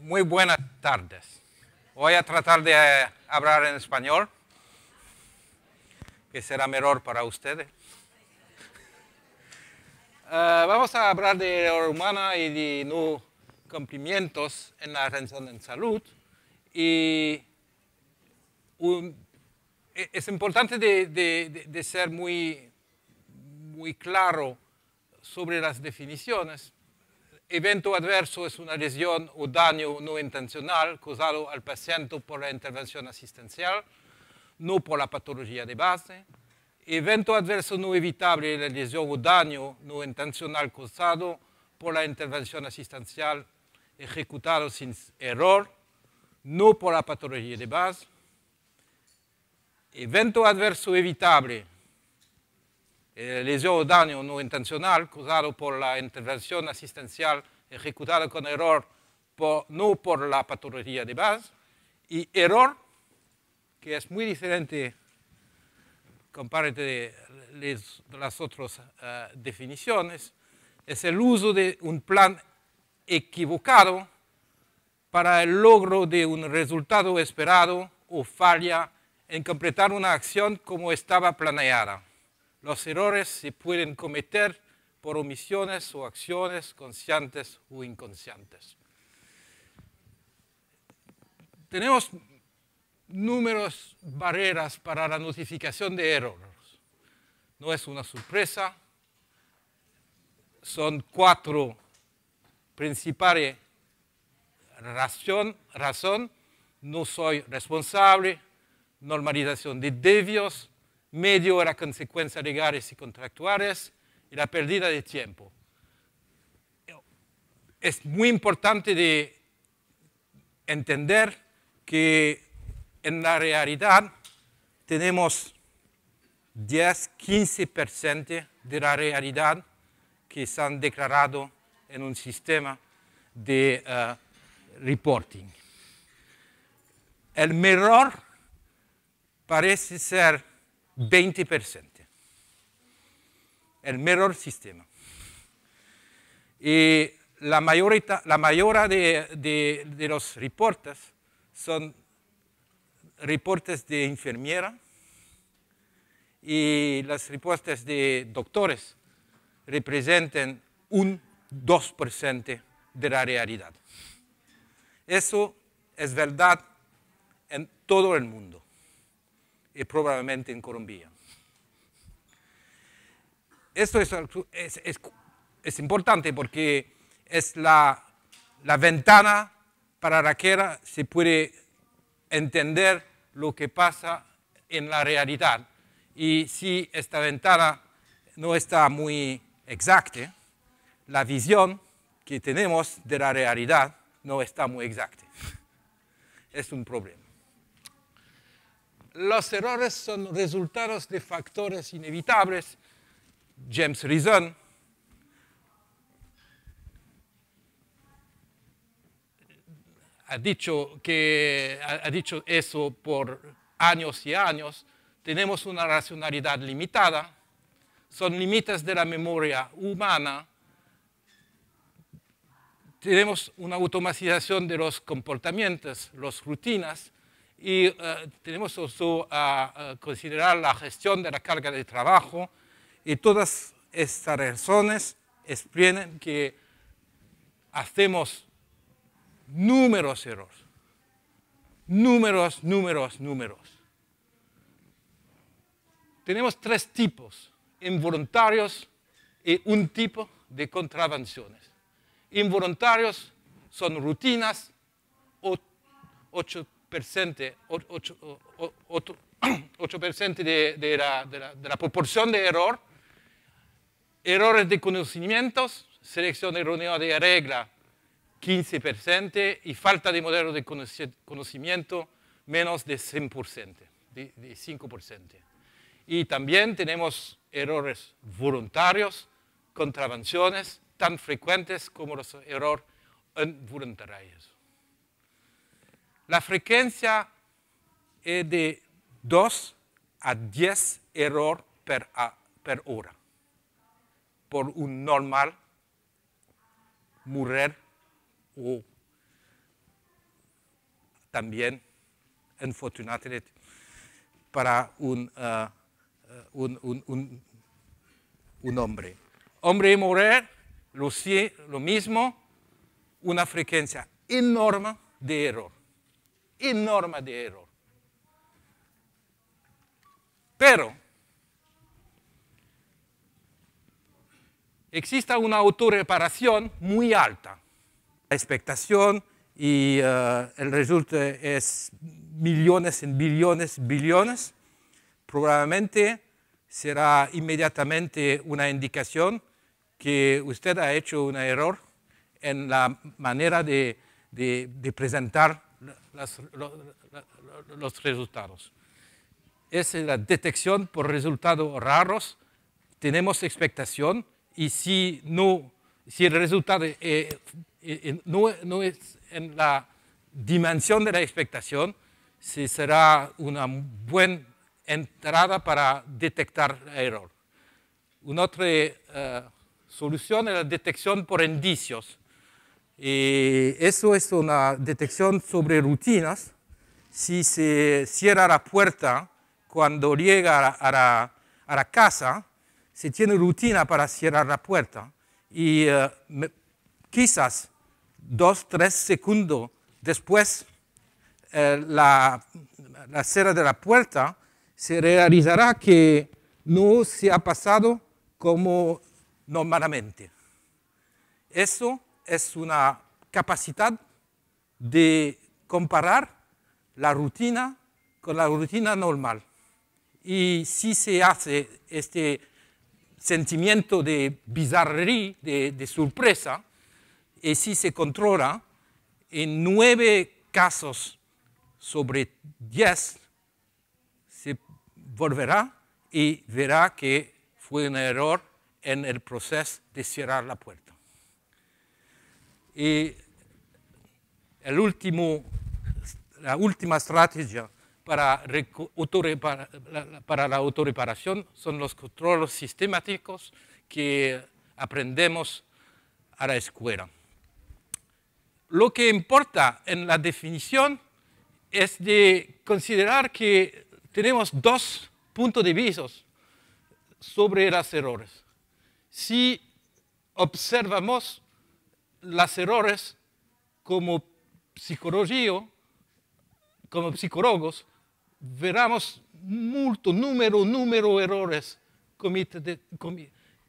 Muy buenas tardes. Voy a tratar de hablar en español, que será mejor para ustedes. Vamos a hablar de error humana y de no cumplimientos en la atención en salud. Y es importante de ser muy claro sobre las definiciones. Evento adverso es una lesión o daño no intencional causado al paciente por la intervención asistencial, no por la patología de base. Evento adverso no evitable es la lesión o daño no intencional causado por la intervención asistencial ejecutado sin error, no por la patología de base. Evento adverso evitable, lesión o daño no intencional causado por la intervención asistencial ejecutada con error, no por la patología de base. Y error, que es muy diferente comparado de las otras definiciones, es el uso de un plan equivocado para el logro de un resultado esperado o falla en completar una acción como estaba planeada. Los errores se pueden cometer por omisiones o acciones conscientes o inconscientes. Tenemos numerosas barreras para la notificación de errores. No es una sorpresa. Son 4 principales razones. No soy responsable, normalización de desvíos, medio de las consecuencias legales y contractuales y la pérdida de tiempo. Es muy importante de entender que en la realidad tenemos 10-15% de la realidad que se han declarado en un sistema de reporting. El menor parece ser 20%. El mejor sistema. Y la mayoría de los reportes son reportes de enfermera y los reportes de doctores representan un 2% de la realidad. Eso es verdad en todo el mundo y probablemente en Colombia. Esto es importante porque es la ventana para la que se puede entender lo que pasa en la realidad. Y si esta ventana no está muy exacta, la visión que tenemos de la realidad no está muy exacta. Es un problema. Los errores son resultados de factores inevitables. James Reason ha dicho eso por años y años. Tenemos una racionalidad limitada, son límites de la memoria humana, tenemos una automatización de los comportamientos, las rutinas, y tenemos also a considerar la gestión de la carga de trabajo, y todas estas razones explican que hacemos numerosos errores. Números. Tenemos 3 tipos, involuntarios y un tipo de contravenciones. Involuntarios son rutinas, 8% de la proporción de error. Errores de conocimientos, selección errónea de regla, 15%, y falta de modelo de conocimiento, menos de 5%. Y también tenemos errores voluntarios, contravenciones, tan frecuentes como los errores involuntarios. La frecuencia es de 2 a 10 errores per hora. Por un normal mujer o también, infortunadamente, para un hombre. Hombre y mujer, lo mismo, una frecuencia enorme de error. Enorme de error. Pero existe una autorreparación muy alta. La expectación y el resultado es millones en billones. Probablemente será inmediatamente una indicación que usted ha hecho un error en la manera de presentar los resultados. Es la detección por resultados raros. Tenemos expectación y si el resultado no es en la dimensión de la expectación, será una buena entrada para detectar el error. Una otra solución es la detección por indicios. Eso es una detección sobre rutinas. Si se cierra la puerta cuando llega a la casa, se tiene rutina para cerrar la puerta y quizás 2-3 segundos después la cierre de la puerta se realizará que no se ha pasado como normalmente. Eso es una capacidad de comparar la rutina con la rutina normal. Y si se hace este sentimiento de bizarrería, de sorpresa, y si se controla, en 9 casos sobre 10 se volverá y verá que fue un error en el proceso de cerrar la puerta. Y la última estrategia para la autorreparación son los controles sistemáticos que aprendemos a la escuela. Lo que importa en la definición es de considerar que tenemos 2 puntos de vista sobre los errores. Si observamos los errores como psicólogos, veremos mucho número de errores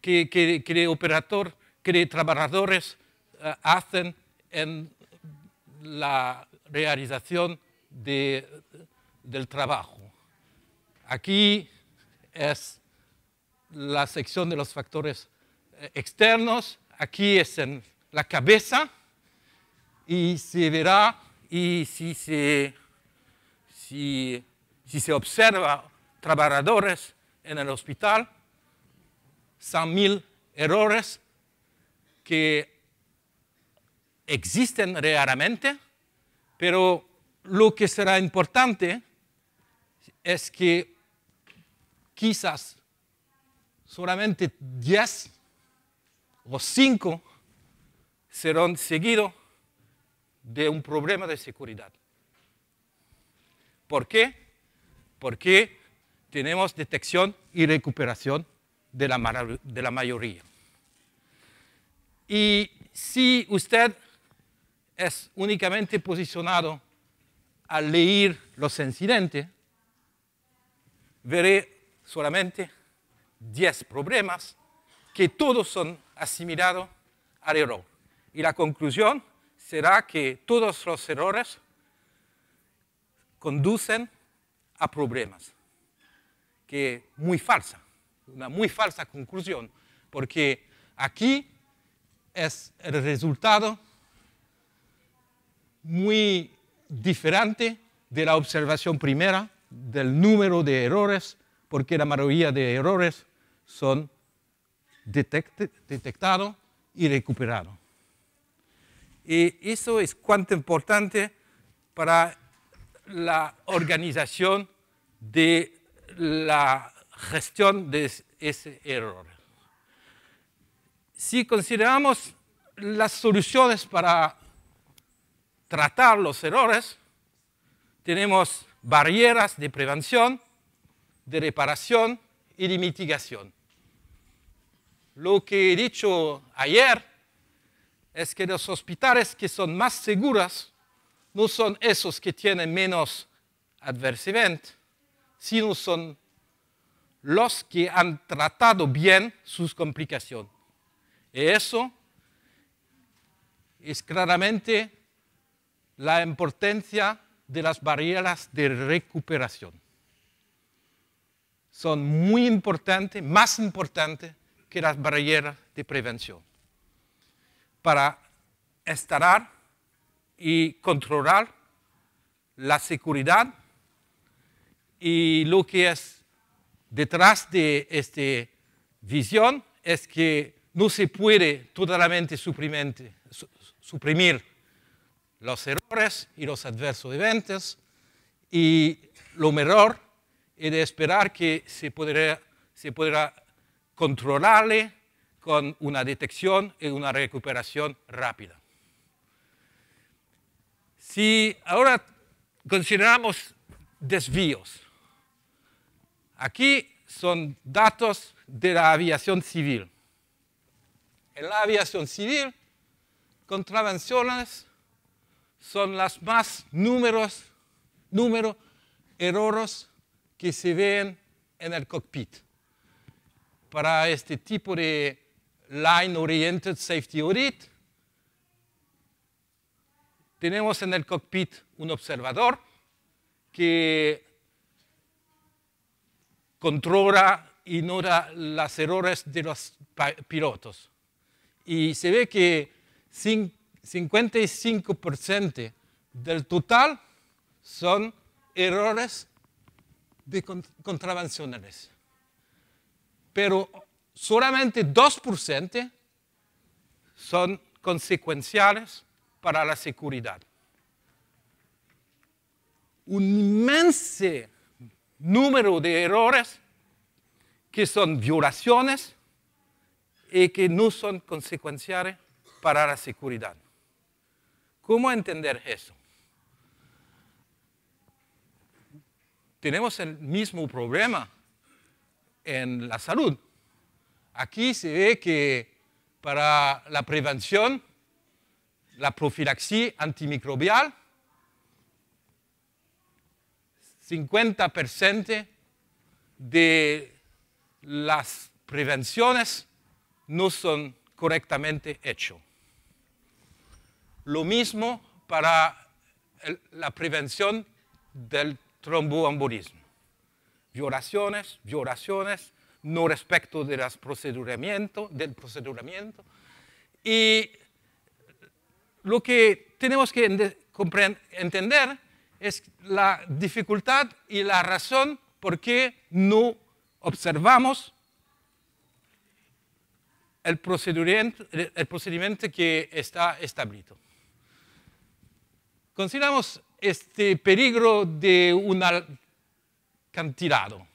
que el operador, que los trabajadores hacen en la realización del trabajo. Aquí es la sección de los factores externos, aquí es en la cabeza y se verá, y si se observa trabajadores en el hospital, 100.000 errores que existen realmente, pero lo que será importante es que quizás solamente 10 o 5 serán seguidos de un problema de seguridad. ¿Por qué? Porque tenemos detección y recuperación de la mayoría. Y si usted es únicamente posicionado a leer los incidentes, veré solamente 10 problemas que todos son asimilados al error. Y la conclusión será que todos los errores conducen a problemas, que es muy falsa, una muy falsa conclusión, porque aquí es el resultado muy diferente de la observación primera del número de errores, porque la mayoría de errores son detectados y recuperados. Y eso es cuanto importante para la organización de la gestión de ese error. Si consideramos las soluciones para tratar los errores, tenemos barreras de prevención, de reparación y de mitigación. Lo que he dicho ayer es que los hospitales que son más seguros no son esos que tienen menos adverse event, sino son los que han tratado bien sus complicaciones. Y eso es claramente la importancia de las barreras de recuperación. Son muy importantes, más importantes que las barreras de prevención, para instalar y controlar la seguridad y lo que es detrás de esta visión es que no se puede totalmente suprimir los errores y los adversos eventos, y lo mejor es de esperar que se podrá controlarle con una detección y una recuperación rápida. Si ahora consideramos desvíos, aquí son datos de la aviación civil. En la aviación civil, contravenciones son las más número errores que se ven en el cockpit. Para este tipo de Line Oriented Safety Audit, tenemos en el cockpit un observador que controla y nota los errores de los pilotos. Y se ve que 55% del total son errores de contravencionales. Pero solamente 2% son consecuenciales para la seguridad. Un inmenso número de errores que son violaciones y que no son consecuenciales para la seguridad. ¿Cómo entender eso? Tenemos el mismo problema en la salud. Aquí se ve que para la prevención, la profilaxis antimicrobial, 50% de las prevenciones no son correctamente hechas. Lo mismo para la prevención del tromboembolismo. Violaciones, no respeto del procedimiento. Y lo que tenemos que entender es la dificultad y la razón por qué no observamos el procedimiento que está establecido. Consideramos este peligro de un acantilado.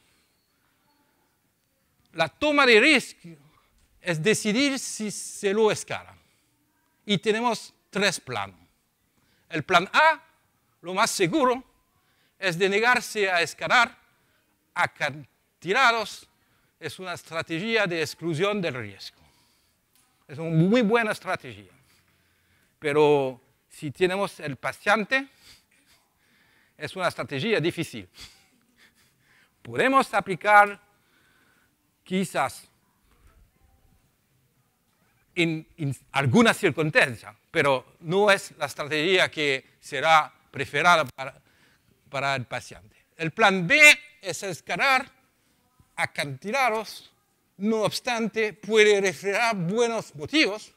La toma de riesgo es decidir si se lo escala. Y tenemos 3 planos. El plan A, lo más seguro, es de negarse a escalar acantilados. Es una estrategia de exclusión del riesgo. Es una muy buena estrategia. Pero si tenemos el paciente, es una estrategia difícil. Podemos aplicar quizás en algunas circunstancias, pero no es la estrategia que será preferida para el paciente. El plan B es escalar acantilados, no obstante, puede reflejar buenos motivos,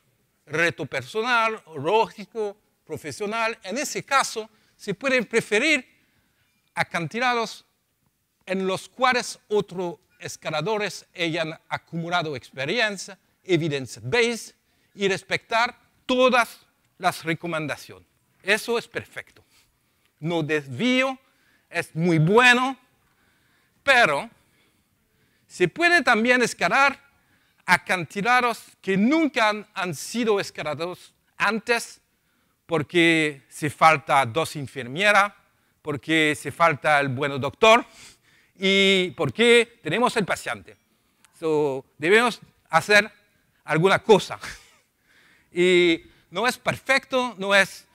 reto personal, lógico, profesional. En ese caso, se pueden preferir acantilados en los cuales otros escaladores hayan acumulado experiencia, evidence-based, y respetar todas las recomendaciones. Eso es perfecto. No desvío, es muy bueno, pero se puede también escalar acantilados que nunca han sido escalados antes porque se falta 2 enfermeras, porque se falta el buen doctor y porque tenemos el paciente. So, debemos hacer alguna cosa. Y no es perfecto, no es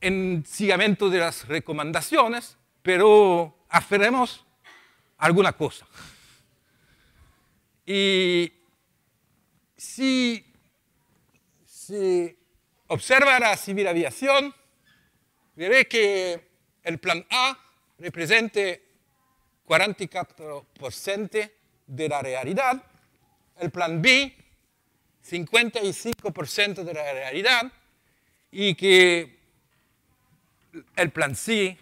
en seguimiento de las recomendaciones, pero haremos alguna cosa. Y si observa la civil aviación, veré que el plan A representa 44% de la realidad, el plan B 55% de la realidad y que el plan C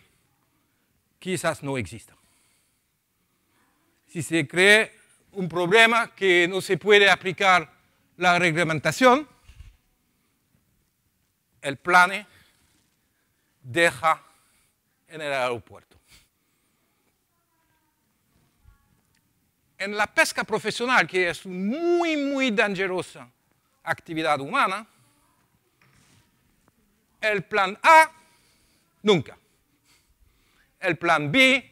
quizás no exista. Si se cree un problema que no se puede aplicar la reglamentación, el plane deja en el aeropuerto. En la pesca profesional, que es muy dangerosa actividad humana, el plan A, nunca. El plan B,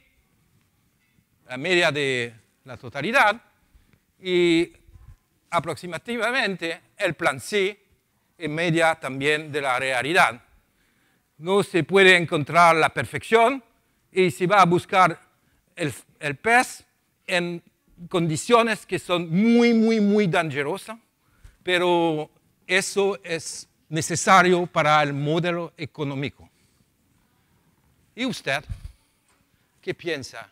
la media de la totalidad, y aproximadamente el plan C, en media también de la realidad. No se puede encontrar la perfección y se va a buscar el pez en condiciones que son muy dangerosas, pero eso es necesario para el modelo económico. ¿Y usted qué piensa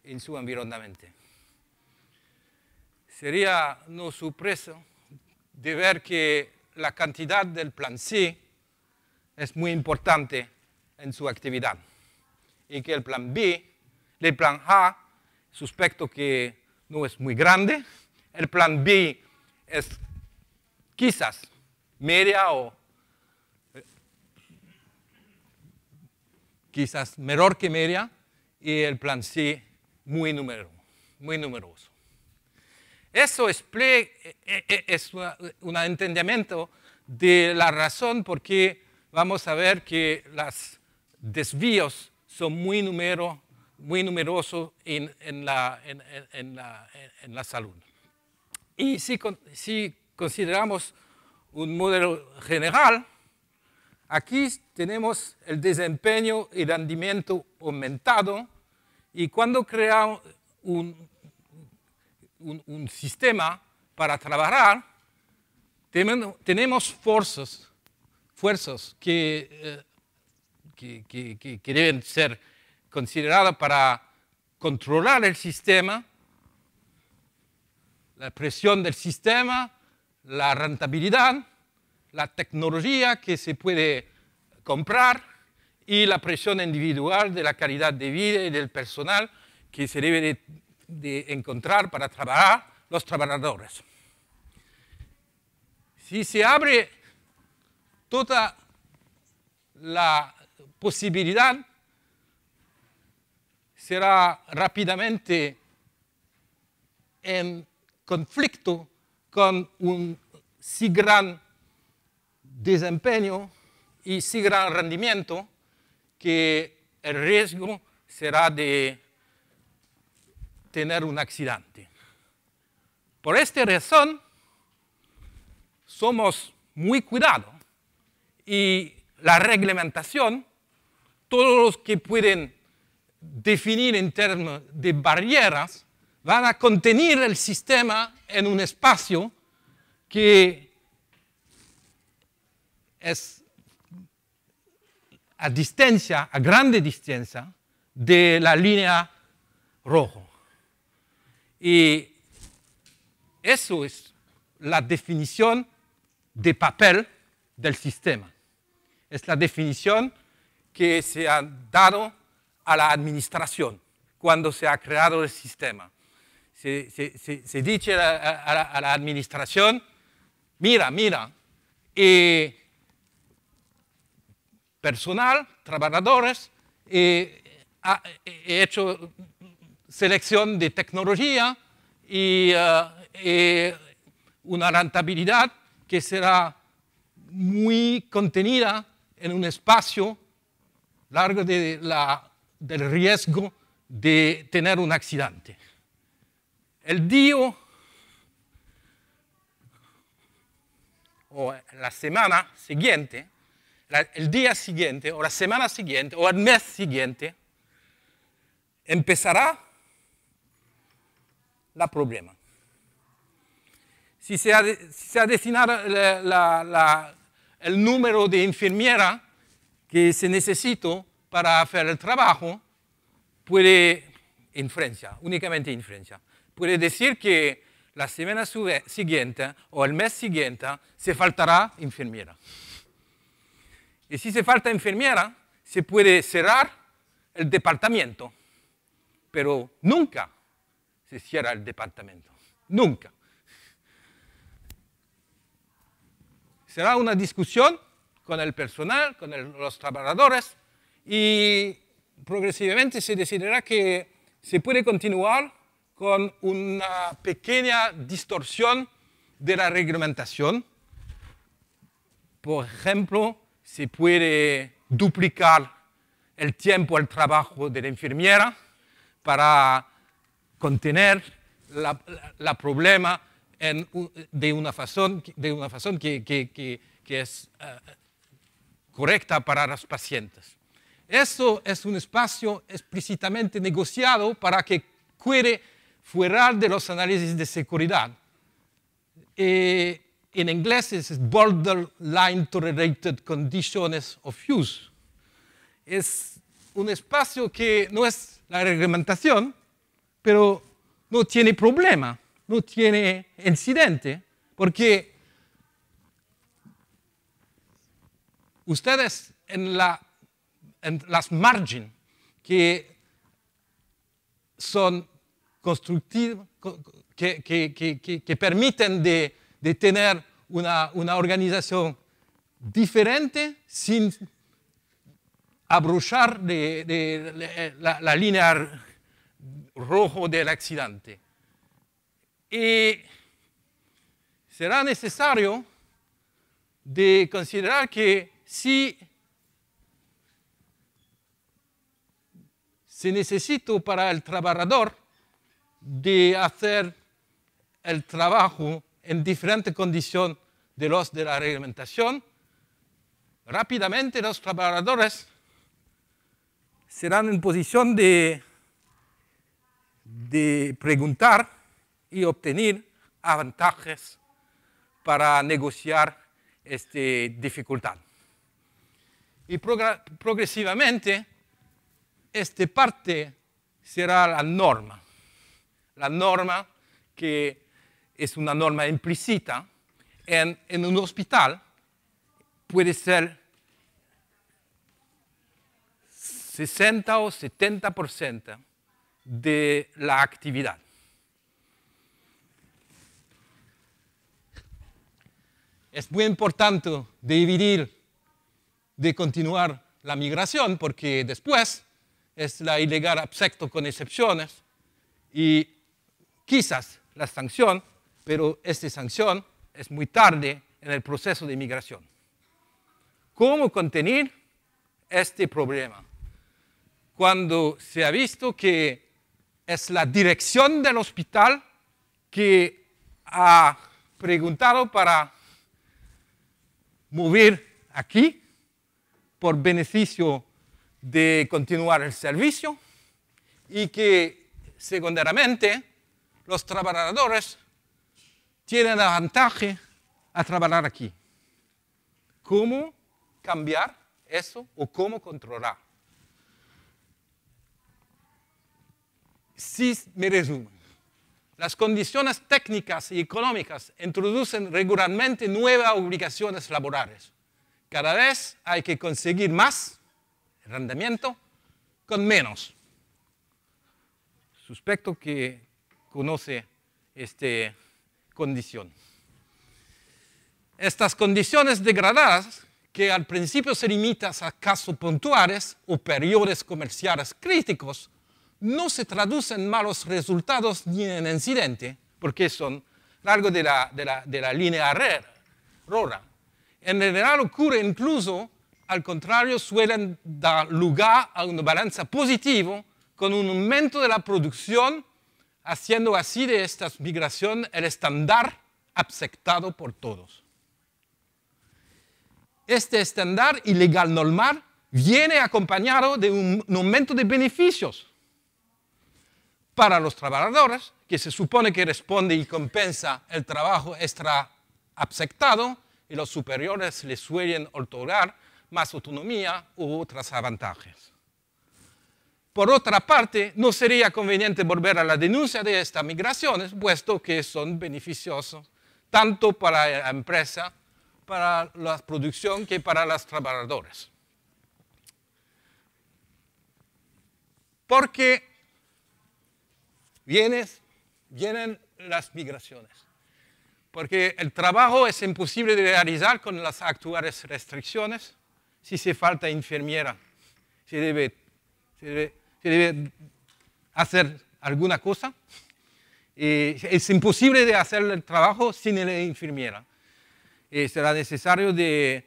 en su environamiento? Sería no sorpresa de ver que la cantidad del plan C es muy importante en su actividad y que el plan B, el plan A, suspecto que no es muy grande, el plan B es quizás media o quizás menor que media, y el plan C muy numeroso. Eso es un entendimiento de la razón por qué vamos a ver que los desvíos son muy numerosos en la salud. Y si consideramos un modelo general, aquí tenemos el desempeño y rendimiento aumentado, y cuando creamos un sistema para trabajar, tenemos fuerzas que deben ser consideradas para controlar el sistema, la presión del sistema, la rentabilidad, la tecnología que se puede comprar y la presión individual de la calidad de vida y del personal que se debe de encontrar para trabajar los trabajadores. Si se abre toda la posibilidad, será rápidamente en conflicto con un sí gran desempeño y sí gran rendimiento, que el riesgo será de tener un accidente. Por esta razón, somos muy cuidados y la reglamentación, todos los que pueden definir en términos de barreras, van a contener el sistema en un espacio que es a grande distancia de la línea roja. Y eso es la definición de papel del sistema. Es la definición que se ha dado a la administración cuando se ha creado el sistema. Se dice a la administración, mira, personal, trabajadores, he hecho selección de tecnología y una rentabilidad que será muy contenida en un espacio largo del riesgo de tener un accidente. El día o la semana siguiente, el día siguiente, o la semana siguiente, o el mes siguiente, empezará el problema. Si se ha destinado el número de enfermeras que se necesita para hacer el trabajo, puede, en Francia, únicamente en Francia, puede decir que la semana siguiente o el mes siguiente se faltará enfermera. Y si se falta enfermera, se puede cerrar el departamento, pero nunca se cierra el departamento, nunca. Será una discusión con el personal, con los trabajadores, y progresivamente se decidirá que se puede continuar con una pequeña distorsión de la reglamentación. Por ejemplo, se puede duplicar el tiempo del trabajo de la enfermera para contener el problema de una razón que es correcta para los pacientes. Eso es un espacio explícitamente negociado para que quede fuera de los análisis de seguridad. En inglés es Borderline Tolerated Conditions of Use. Es un espacio que no es la reglamentación, pero no tiene problema, no tiene incidente, porque ustedes en las márgenes que son constructivas, que permiten de tener una organización diferente sin abrochar la línea roja del accidente. Y será necesario de considerar que si se necesita para el trabajador de hacer el trabajo en diferentes condiciones de la reglamentación, rápidamente los trabajadores serán en posición de preguntar y obtener avantajes para negociar esta dificultad. Y progresivamente, esta parte será la norma que es una norma implícita en un hospital, puede ser 60 o 70% de la actividad. Es muy importante de continuar la migración, porque después es la ilegal acepto con excepciones y quizás la sanción, pero esta sanción es muy tarde en el proceso de migración. ¿Cómo contener este problema? Cuando se ha visto que es la dirección del hospital que ha preguntado para mover aquí por beneficio de continuar el servicio y que secundariamente los trabajadores tienen avantaje a trabajar aquí. ¿Cómo cambiar eso o cómo controlar? Si me resumo, las condiciones técnicas y económicas introducen regularmente nuevas obligaciones laborales. Cada vez hay que conseguir más rendimiento con menos. Suspecto que conoce esta condición. Estas condiciones degradadas, que al principio se limitan a casos puntuales o periodos comerciales críticos, no se traducen en malos resultados ni en incidente, porque son largo de la línea roja. En general ocurre incluso al contrario, suelen dar lugar a una balanza positiva con un aumento de la producción, haciendo así de esta migración el estándar aceptado por todos. Este estándar ilegal normal viene acompañado de un aumento de beneficios para los trabajadores, que se supone que responde y compensa el trabajo extra aceptado, y los superiores les suelen otorgar más autonomía u otros avantajes. Por otra parte, no sería conveniente volver a la denuncia de estas migraciones, puesto que son beneficiosos tanto para la empresa, para la producción, que para los trabajadores. Porque vienen las migraciones. Porque el trabajo es imposible de realizar con las actuales restricciones. Si se falta enfermera, se debe hacer alguna cosa. Es imposible de hacer el trabajo sin la enfermera. Será necesario de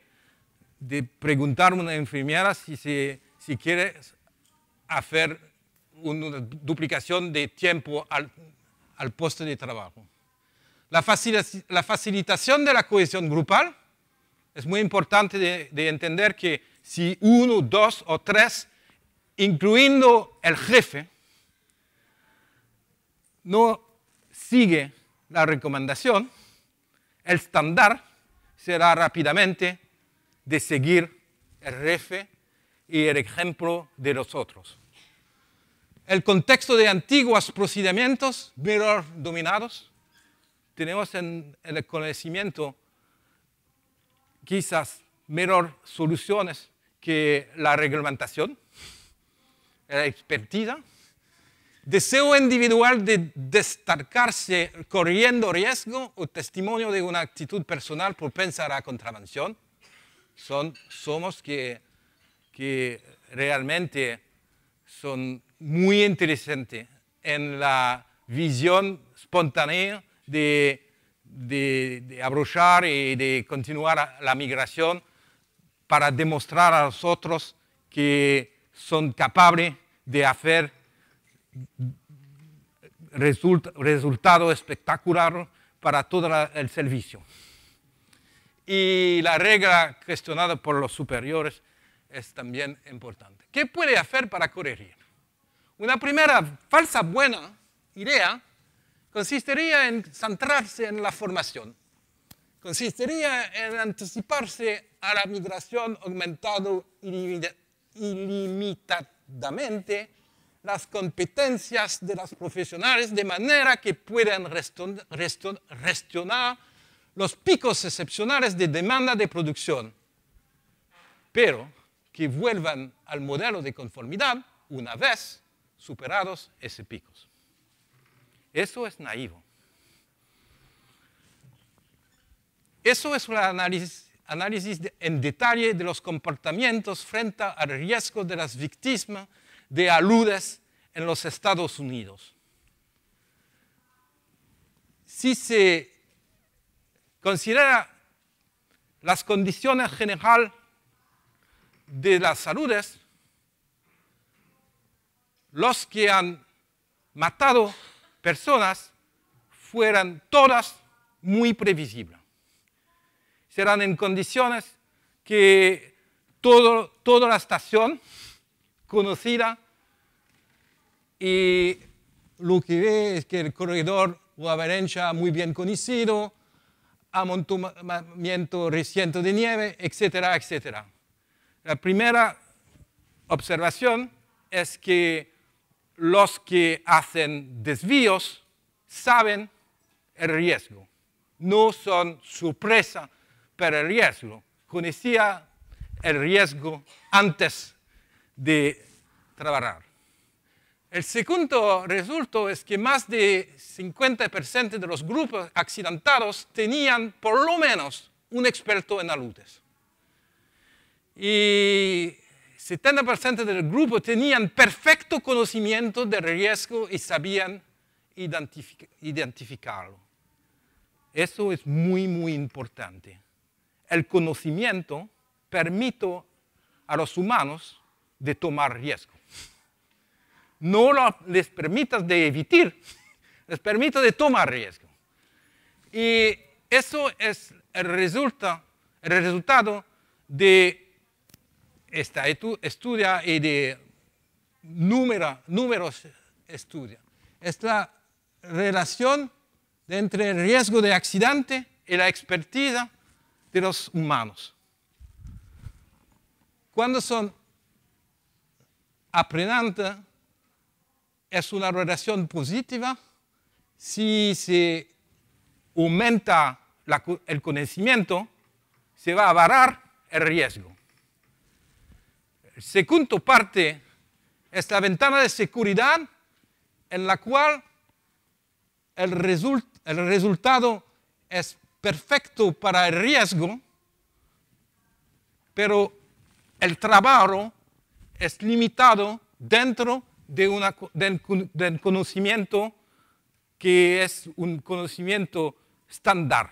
preguntar a una enfermera si quiere hacer una duplicación de tiempo al puesto de trabajo. La facilitación de la cohesión grupal es muy importante de entender que si 1, 2 o 3, incluyendo el jefe, no sigue la recomendación, el estándar será rápidamente de seguir el jefe y el ejemplo de los otros. El contexto de antiguos procedimientos mejor dominados, tenemos en el conocimiento quizás mejor soluciones que la reglamentación, la expertiza, deseo individual de destacarse corriendo riesgo o testimonio de una actitud personal propensa a la contravención. Somos que realmente son muy interesantes en la visión espontánea de abrochar y de continuar la migración para demostrar a los otros que son capaces de hacer resultado espectacular para todo el servicio. Y la regla cuestionada por los superiores es también importante. ¿Qué puede hacer para corregir? Una primera falsa buena idea consistiría en centrarse en la formación. Consistiría en anticiparse a la migración aumentando ilimitadamente las competencias de los profesionales de manera que puedan gestionar los picos excepcionales de demanda de producción, pero que vuelvan al modelo de conformidad una vez superados esos picos. Eso es naivo. Eso es un análisis en detalle de los comportamientos frente al riesgo de las víctimas de aludes en los Estados Unidos. Si se considera las condiciones generales de las saludes, los que han matado personas fueran todas muy previsibles. Serán en condiciones que toda la estación conocida, y lo que ve es que el corredor o avalancha muy bien conocido, amontonamiento reciente de nieve, etcétera, etcétera. La primera observación es que los que hacen desvíos saben el riesgo, no son sorpresa por el riesgo, conocía el riesgo antes de trabajar. El segundo resultado es que más de 50% de los grupos accidentados tenían por lo menos un experto en aludes. Y 70% del grupo tenían perfecto conocimiento del riesgo y sabían identificarlo. Eso es muy, muy importante. El conocimiento permite a los humanos de tomar riesgo. No les permitas de evitar, les permite de tomar riesgo. Y eso es el resultado de esta estudia y de números estudios. Es la relación entre el riesgo de accidente y la experticia de los humanos. Cuando son aprendientes, es una relación positiva. Si se aumenta el conocimiento, se va a bajar el riesgo. La segunda parte es la ventana de seguridad en la cual el resultado es perfecto para el riesgo, pero el trabajo es limitado dentro del conocimiento que es un conocimiento estándar.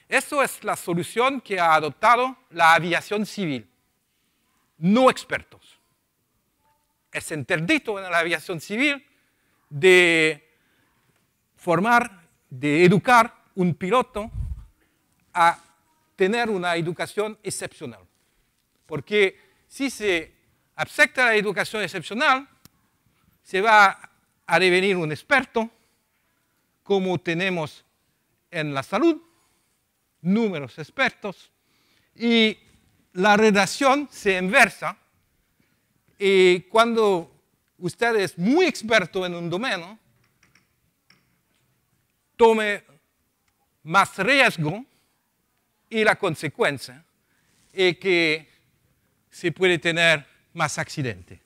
Eso es la solución que ha adoptado la aviación civil, no expertos. Es interdito en la aviación civil de formar, de educar un piloto a tener una educación excepcional. Porque si se acepta la educación excepcional, se va a devenir un experto, como tenemos en la salud, números expertos, y la relación se inversa. Y cuando usted es muy experto en un dominio, tome más riesgo y la consecuencia es que se puede tener más accidentes.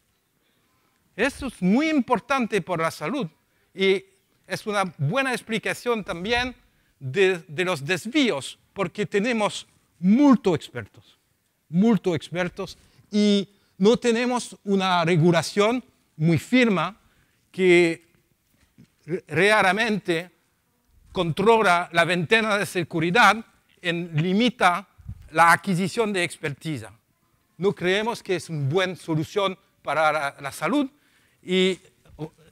Esto es muy importante por la salud y es una buena explicación también de los desvíos, porque tenemos muchos expertos y no tenemos una regulación muy firme que realmente controla la ventana de seguridad y limita la adquisición de experticia. No creemos que es una buena solución para la salud y es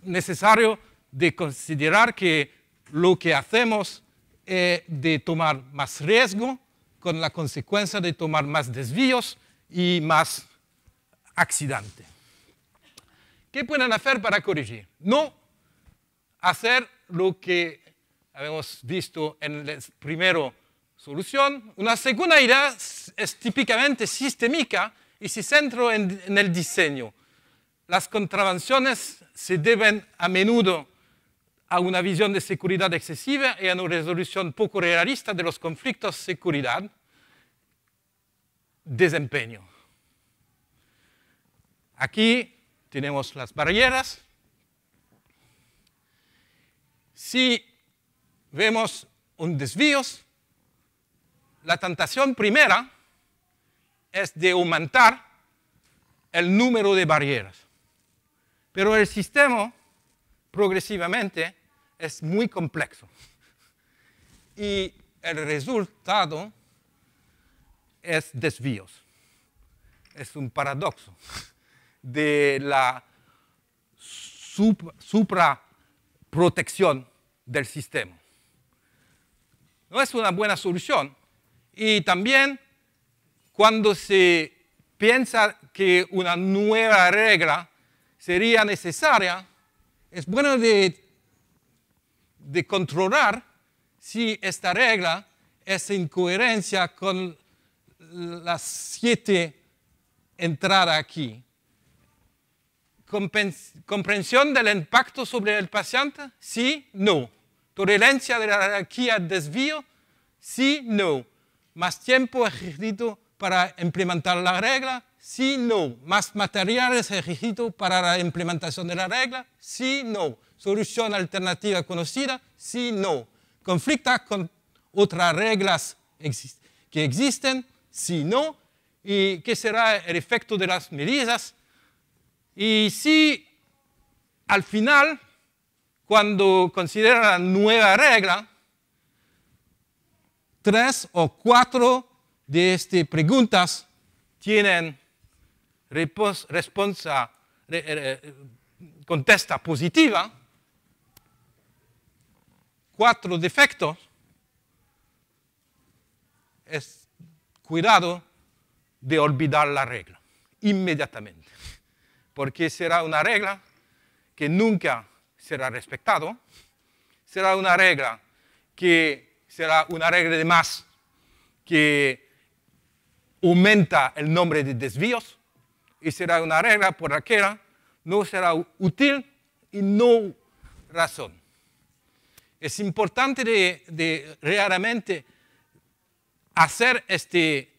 necesario de considerar que lo que hacemos es de tomar más riesgo con la consecuencia de tomar más desvíos y más accidentes. ¿Qué pueden hacer para corregir? No hacer lo que habíamos visto en la primera solución. Una segunda idea es típicamente sistémica y se centra en el diseño. Las contravenciones se deben a menudo a una visión de seguridad excesiva y a una resolución poco realista de los conflictos seguridad, desempeño. Aquí tenemos las barreras. Si vemos un desvío, la tentación primera es de aumentar el número de barreras. Pero el sistema progresivamente es muy complejo. Y el resultado es desvíos. Es un paradoxo de la supraprotección del sistema. No es una buena solución. Y también cuando se piensa que una nueva regla sería necesaria, es bueno de controlar si esta regla es en coherencia con las 7 entradas aquí. ¿Comprensión del impacto sobre el paciente? Sí, no. ¿Tolerancia de la jerarquía desvío? Sí, no. ¿Más tiempo exigido para implementar la regla? Sí, no. ¿Más materiales exigidos para la implementación de la regla? Sí, no. ¿Solución alternativa conocida? Sí, no. ¿Conflicta con otras reglas que existen? Sí, no. ¿Y qué será el efecto de las medidas? Y si al final, cuando considera la nueva regla, 3 o 4 de estas preguntas tienen contesta positiva, 4 defectos, es cuidado de olvidar la regla inmediatamente, porque será una regla que nunca será respetada, será una regla que será una regla de más que aumenta el número de desvíos y será una regla por la que no será útil y no razón. Es importante de realmente hacer esta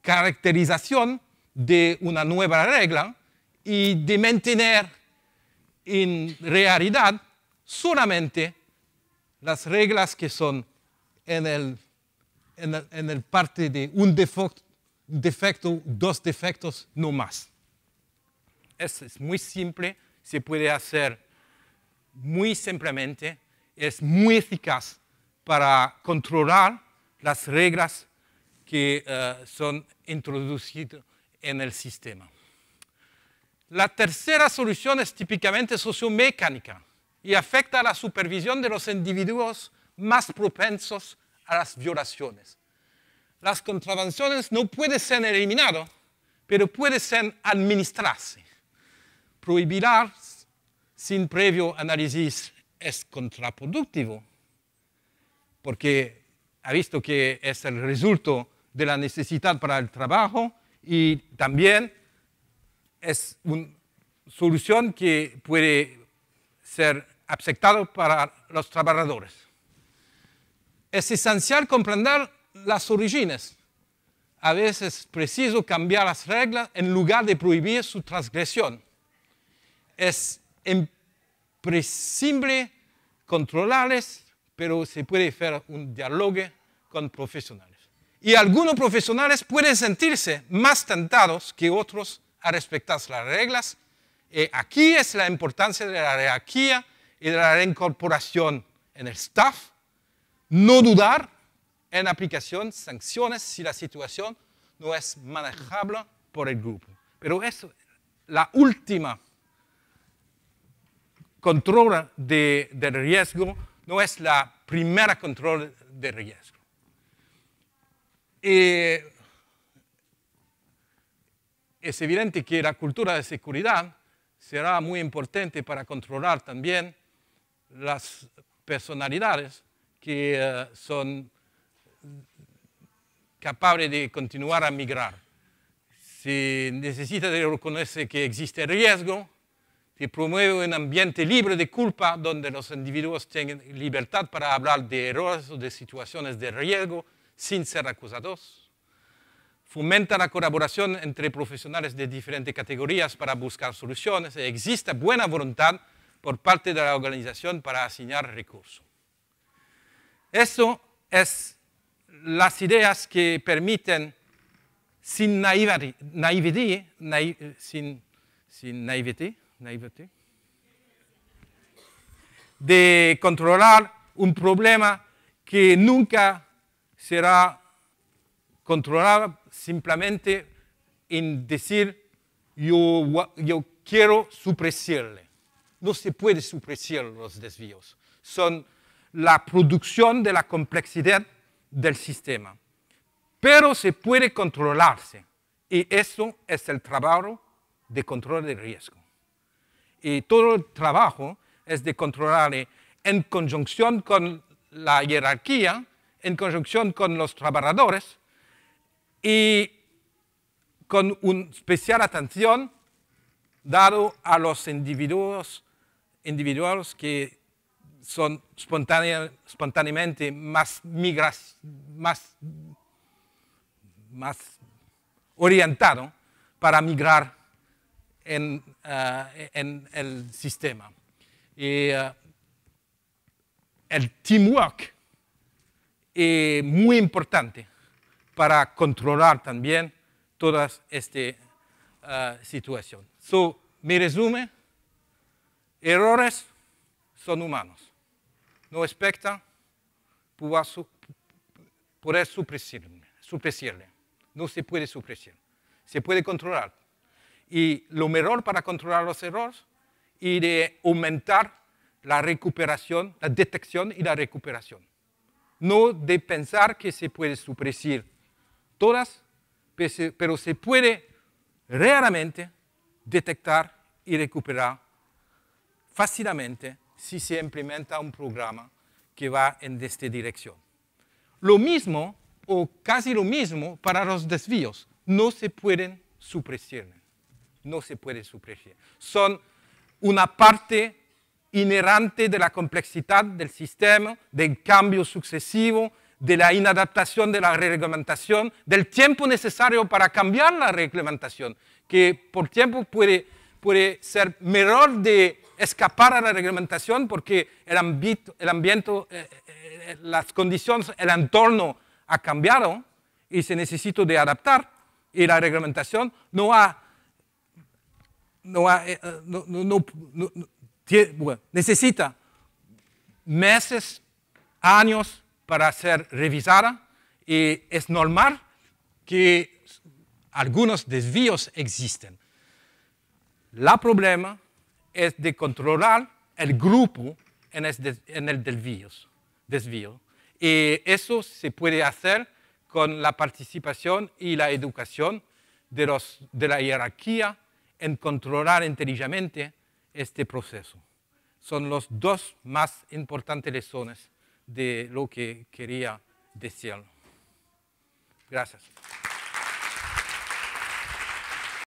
caracterización de una nueva regla y de mantener en realidad solamente las reglas que son en el parte de un defecto, 2 defectos, no más. Es muy simple, se puede hacer muy simplemente, es muy eficaz para controlar las reglas que son introducidas en el sistema. La tercera solución es típicamente sociomecánica y afecta a la supervisión de los individuos más propensos a las violaciones. Las contravenciones no pueden ser eliminadas, pero pueden ser administradas. Prohibirlas sin previo análisis es contraproductivo, porque ha visto que es el resultado de la necesidad para el trabajo y también es una solución que puede ser aceptada para los trabajadores. Es esencial comprender las orígenes. A veces es preciso cambiar las reglas en lugar de prohibir su transgresión. Es imprescindible controlarles, pero se puede hacer un diálogo con profesionales. Y algunos profesionales pueden sentirse más tentados que otros a respetar las reglas. Aquí es la importancia de la jerarquía y de la reincorporación en el staff. No dudar en aplicación sanciones si la situación no es manejable por el grupo. Pero eso, la última control del riesgo no es la primera control de riesgo. Es evidente que la cultura de seguridad será muy importante para controlar también las personalidades que son capaces de continuar a migrar. Se necesita de reconocer que existe riesgo, se promueve un ambiente libre de culpa donde los individuos tengan libertad para hablar de errores o de situaciones de riesgo sin ser acusados. Fomenta la colaboración entre profesionales de diferentes categorías para buscar soluciones y existe buena voluntad por parte de la organización para asignar recursos. Eso es las ideas que permiten sin naivete, de controlar un problema que nunca será controlado simplemente en decir yo quiero supresirle. No se puede suprimir los desvíos. Son la producción de la complejidad del sistema. Pero se puede controlarse. Y eso es el trabajo de control de riesgo. Y todo el trabajo es de controlar en conjunción con la jerarquía, en conjunción con los trabajadores y con una especial atención dado a los individuos que son espontáneamente más orientados para migrar en el sistema. Y el teamwork es muy importante para controlar también toda esta situación. Mi resumen, errores son humanos. No expecta poder suprimirlos. supresirle. No se puede suprimir. Se puede controlar. Y lo mejor para controlar los errores es de aumentar la recuperación, la detección y la recuperación. No de pensar que se puede suprimir todas, pero se puede raramente detectar y recuperar fácilmente si se implementa un programa que va en esta dirección. Lo mismo, o casi lo mismo, para los desvíos. No se pueden suprimir. No se puede suprimir. Son una parte inherente de la complejidad del sistema, del cambio sucesivo, de la inadaptación de la reglamentación, del tiempo necesario para cambiar la reglamentación, que por tiempo puede ser mejor de escapar a la reglamentación porque el ambiente, las condiciones, el entorno ha cambiado y se necesita de adaptar y la reglamentación necesita meses, años para ser revisada y es normal que algunos desvíos existen. El problema es de controlar el grupo en el desvío. Y eso se puede hacer con la participación y la educación de la jerarquía en controlar inteligentemente este proceso. Son los dos más importantes lecciones de lo que quería decir. Gracias.